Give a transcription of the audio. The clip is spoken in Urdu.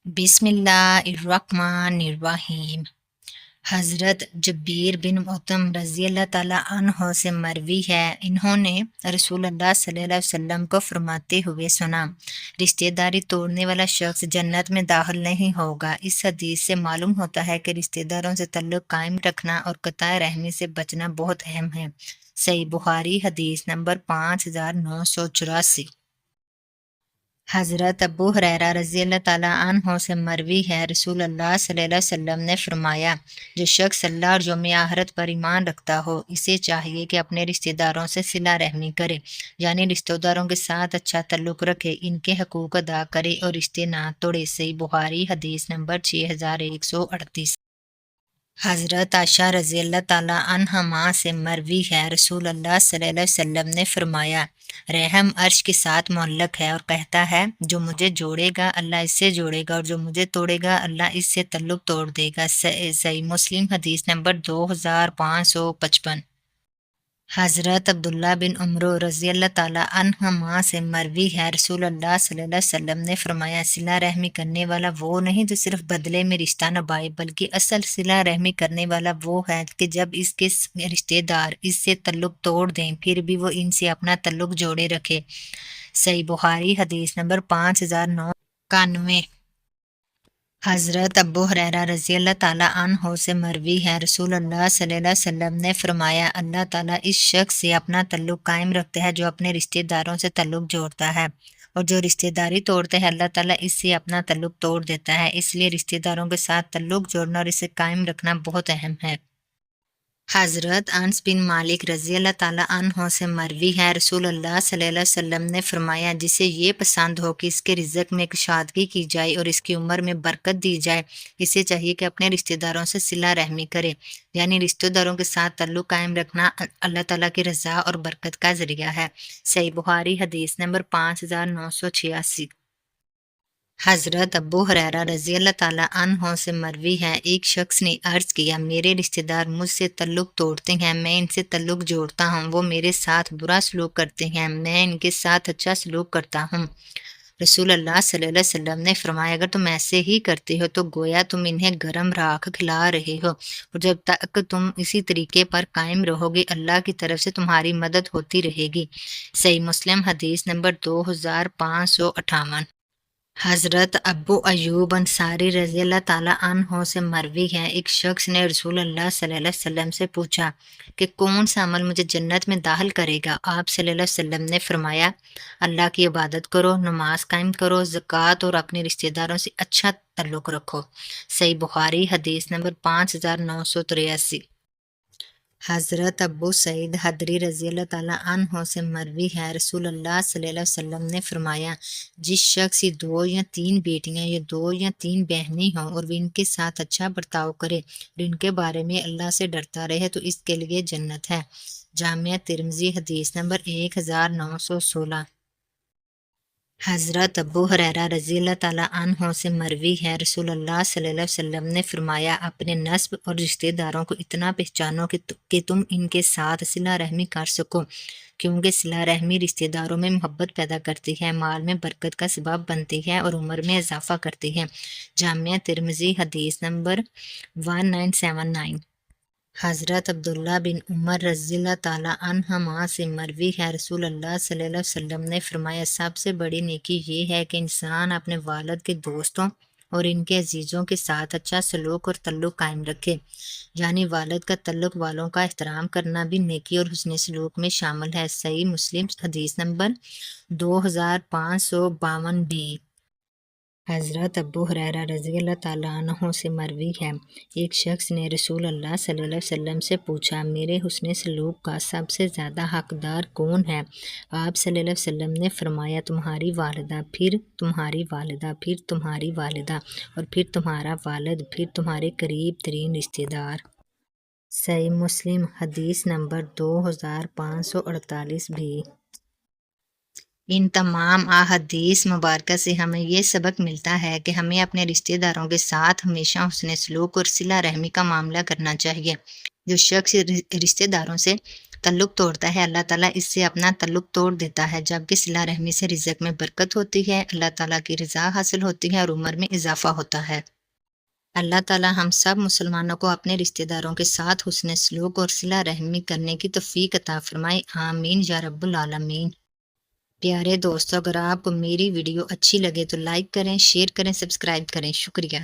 بسم اللہ الرحمن الرحیم۔ حضرت جبیر بن مطعم رضی اللہ تعالیٰ عنہ سے مروی ہے، انہوں نے رسول اللہ صلی اللہ علیہ وسلم کو فرماتے ہوئے سنا، رشتہ داری توڑنے والا شخص جنت میں داخل نہیں ہوگا۔ اس حدیث سے معلوم ہوتا ہے کہ رشتہ داروں سے تعلق قائم رکھنا اور قطع رحمی سے بچنا بہت اہم ہے۔ صحیح بخاری حدیث نمبر 5984۔ حضرت ابو ہریرہ رضی اللہ تعالیٰ عنہ سے مروی ہے، رسول اللہ صلی اللہ علیہ وسلم نے فرمایا، جو شخص اللہ اور یوم آخرت پر ایمان رکھتا ہو، اسے چاہیے کہ اپنے رشتہ داروں سے صلہ رحمی کرے، یعنی رشتہ داروں کے ساتھ اچھا تعلق رکھے، ان کے حقوق ادا کرے اور رشتے نہ توڑے۔ صحیح بخاری حدیث نمبر 6138۔ حضرت عائشہ رضی اللہ تعالیٰ عنہما سے مروی ہے، رسول اللہ صلی اللہ علیہ وسلم نے فرمایا، رحم عرش کے ساتھ معلق ہے اور کہتا ہے، جو مجھے جوڑے گا اللہ اس سے جوڑے گا اور جو مجھے توڑے گا اللہ اس سے تعلق توڑ دے گا۔ صحیح مسلم حدیث نمبر 2555۔ حضرت عبداللہ بن عمرو رضی اللہ تعالیٰ عنہما سے مروی ہے، رسول اللہ صلی اللہ علیہ وسلم نے فرمایا، صلہ رحمی کرنے والا وہ نہیں جو صرف بدلے میں رشتہ نبھائے، بلکہ اصل صلہ رحمی کرنے والا وہ ہے کہ جب اس کے رشتہ دار اس سے تعلق توڑ دیں پھر بھی وہ ان سے اپنا تعلق جوڑے رکھے۔ صحیح بخاری حدیث نمبر 5991۔ حضرت ابو ہریرہ رضی اللہ تعالیٰ عنہ سے مروی ہے، رسول اللہ صلی اللہ علیہ وسلم نے فرمایا، اللہ تعالیٰ اس شخص سے اپنا تعلق قائم رکھتا ہے جو اپنے رشتہ داروں سے تعلق جوڑتا ہے، اور جو رشتہ داری توڑتا ہے اللہ تعالیٰ اس سے اپنا تعلق توڑ دیتا ہے۔ اس لیے رشتہ داروں کے ساتھ تعلق جوڑنا اور اسے قائم رکھنا بہت اہم ہے۔ حضرت انس بن مالک رضی اللہ تعالیٰ عنہ سے مروی ہے، رسول اللہ صلی اللہ علیہ وسلم نے فرمایا، جسے یہ پسند ہو کہ اس کے رزق میں کشادگی کی جائے اور اس کی عمر میں برکت دی جائے، اسے چاہیے کہ اپنے رشتہ داروں سے صلہ رحمی کرے، یعنی رشتہ داروں کے ساتھ تعلق قائم رکھنا اللہ تعالیٰ کی رضا اور برکت کا ذریعہ ہے۔ صحیح بخاری حدیث نمبر 5986۔ حضرت ابو ہریرہ رضی اللہ تعالیٰ عنہ سے مروی ہے، ایک شخص نے عرض کیا، میرے رشتہ دار مجھ سے تعلق توڑتے ہیں، میں ان سے تعلق جوڑتا ہوں، وہ میرے ساتھ برا سلوک کرتے ہیں، میں ان کے ساتھ اچھا سلوک کرتا ہوں۔ رسول اللہ صلی اللہ علیہ وسلم نے فرمایا، اگر تم ایسے ہی کرتے ہو تو گویا تم انہیں گرم راکھ کھلا رہے ہو، اور جب تک تم اسی طریقے پر قائم رہو گے اللہ کی طرف سے تمہاری مدد ہوتی رہے گی۔ صحیح مسلم حدیث نمبر 2558۔ حضرت ابو ایوب انصاری رضی اللہ تعالیٰ عنہ سے مروی ہے، ایک شخص نے رسول اللہ صلی اللہ علیہ وسلم سے پوچھا کہ کون سا عمل مجھے جنت میں داخل کرے گا؟ آپ صلی اللہ علیہ وسلم نے فرمایا، اللہ کی عبادت کرو، نماز قائم کرو، زکوٰۃ اور اپنے رشتہ داروں سے اچھا تعلق رکھو۔ صحیح بخاری حدیث نمبر 5983۔ حضرت ابو سعید خدری رضی اللہ تعالیٰ عنہ سے مروی ہے، رسول اللہ صلی اللہ علیہ وسلم نے فرمایا، جس شخص کی 2 یا 3 بیٹیاں یا 2 یا 3 بہنیں ہوں اور وہ ان کے ساتھ اچھا برتاؤ کرے اور ان کے بارے میں اللہ سے ڈرتا رہے تو اس کے لیے جنت ہے۔ جامعہ ترمذی حدیث نمبر 1916۔ حضرت ابو ہریرہ رضی اللہ تعالیٰ عنہ سے مروی ہے، رسول اللہ صلی اللہ علیہ وسلم نے فرمایا، اپنے نسب اور رشتہ داروں کو اتنا پہچانو کہ تم ان کے ساتھ صلہ رحمی کر سکو، کیونکہ صلہ رحمی رشتہ داروں میں محبت پیدا کرتی ہے، مال میں برکت کا سبب بنتی ہے اور عمر میں اضافہ کرتی ہے۔ جامعہ ترمذی حدیث نمبر 1979۔ حضرت عبداللہ بن عمر رضی اللہ تعالیٰ عنہما سے مروی ہے، رسول اللہ صلی اللہ علیہ وسلم نے فرمایا، سب سے بڑی نیکی یہ ہے کہ انسان اپنے والد کے دوستوں اور ان کے عزیزوں کے ساتھ اچھا سلوک اور تعلق قائم رکھے، یعنی والد کا تعلق والوں کا احترام کرنا بھی نیکی اور حسن سلوک میں شامل ہے۔ صحیح مسلم حدیث نمبر 2552۔ حضرت ابو ہریرہ رضی اللہ تعالیٰ عنہ سے مروی ہے، ایک شخص نے رسول اللہ صلی اللہ علیہ وسلم سے پوچھا، میرے حسن سلوک کا سب سے زیادہ حقدار کون ہے؟ آپ صلی اللہ علیہ وسلم نے فرمایا، تمہاری والدہ، پھر تمہاری والدہ، پھر تمہاری والدہ، اور پھر تمہارا والد، پھر تمہارے قریب ترین رشتہ دار۔ صحیح مسلم حدیث نمبر 2548 بھی۔ ان تمام احادیث مبارکہ سے ہمیں یہ سبق ملتا ہے کہ ہمیں اپنے رشتہ داروں کے ساتھ ہمیشہ حسن سلوک اور صلہ رحمی کا معاملہ کرنا چاہیے۔ جو شخص رشتہ داروں سے تعلق توڑتا ہے اللہ تعالیٰ اس سے اپنا تعلق توڑ دیتا ہے، جبکہ صلہ رحمی سے رزق میں برکت ہوتی ہے، اللہ تعالیٰ کی رضا حاصل ہوتی ہے اور عمر میں اضافہ ہوتا ہے۔ اللہ تعالیٰ ہم سب مسلمانوں کو اپنے رشتہ داروں کے ساتھ حسن سلوک اور صلہ رحمی کرنے کی توفیق عطا فرمائے، آمین یا رب العالمین۔ پیارے دوستو، اگر آپ کو میری ویڈیو اچھی لگے تو لائک کریں، شیئر کریں، سبسکرائب کریں، شکریہ۔